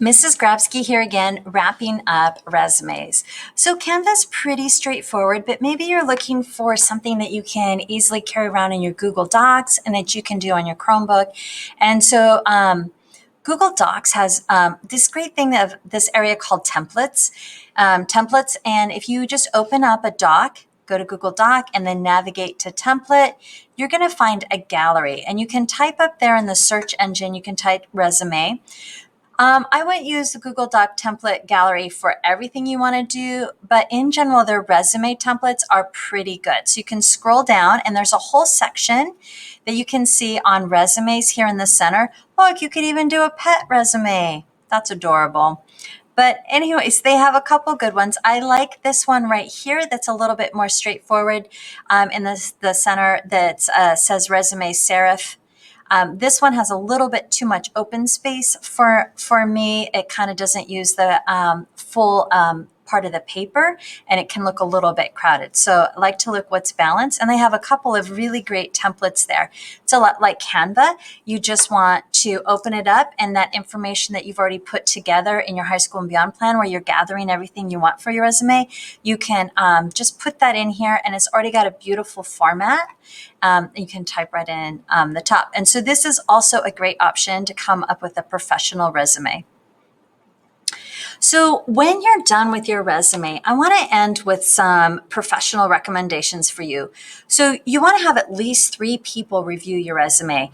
Mrs. Grabsky here again, wrapping up resumes. So Canva's pretty straightforward, but maybe you're looking for something that you can easily carry around in your Google Docs and that you can do on your Chromebook. And so Google Docs has this great thing of this area called templates. And if you just open up a doc, go to Google Doc and then navigate to template, you're going to find a gallery. And you can type up there in the search engine, you can type resume. I wouldn't use the Google Doc template gallery for everything you want to do, but in general, their resume templates are pretty good. So you can scroll down and there's a whole section that you can see on resumes here in the center. Look, you could even do a pet resume. That's adorable. But anyways, they have a couple good ones. I like this one right here that's a little bit more straightforward in the center that says resume serif. This one has a little bit too much open space for me. It kind of doesn't use the full part of the paper, and it can look a little bit crowded. So I like to look what's balanced, and they have a couple of really great templates there. It's a lot like Canva. You just want to open it up, and that information that you've already put together in your high school and beyond plan, where you're gathering everything you want for your resume, you can just put that in here, and it's already got a beautiful format. You can type right in the top. And so this is also a great option to come up with a professional resume. So when you're done with your resume, I want to end with some professional recommendations for you. So you want to have at least 3 people review your resume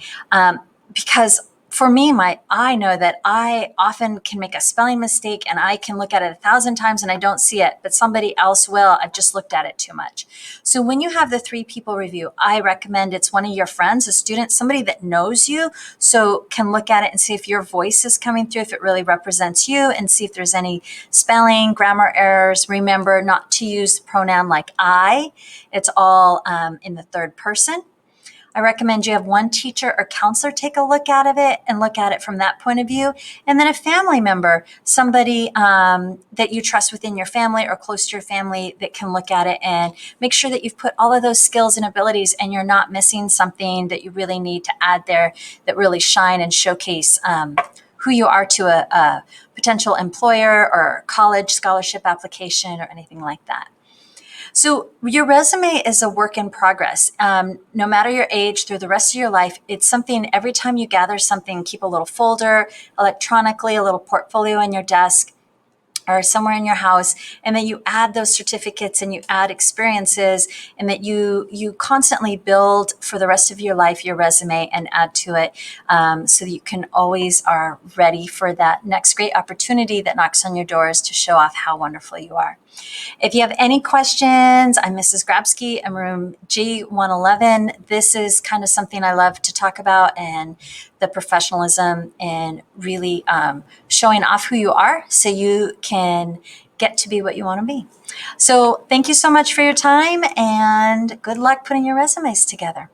because for me, I know that I often can make a spelling mistake and I can look at it 1,000 times and I don't see it, but somebody else will. I've just looked at it too much. So when you have the 3 people review, I recommend it's one of your friends, a student, somebody that knows you, so can look at it and see if your voice is coming through, if it really represents you, and see if there's any spelling, grammar errors. Remember not to use the pronoun like I. It's all in the third person. I recommend you have one teacher or counselor take a look at it and look at it from that point of view. And then a family member, somebody that you trust within your family or close to your family that can look at it and make sure that you've put all of those skills and abilities and you're not missing something that you really need to add there that really shine and showcase who you are to a potential employer or college scholarship application or anything like that. So your resume is a work in progress. No matter your age, through the rest of your life, it's something every time you gather something, keep a little folder electronically, a little portfolio on your desk or somewhere in your house, and that you add those certificates and you add experiences, and that you constantly build for the rest of your life your resume and add to it, so that you can always are ready for that next great opportunity that knocks on your doors to show off how wonderful you are. If you have any questions, I'm Mrs. Grabsky. I'm room G111. This is kind of something I love to talk about, and the professionalism and really showing off who you are so you can get to be what you want to be. So thank you so much for your time, and good luck putting your resumes together.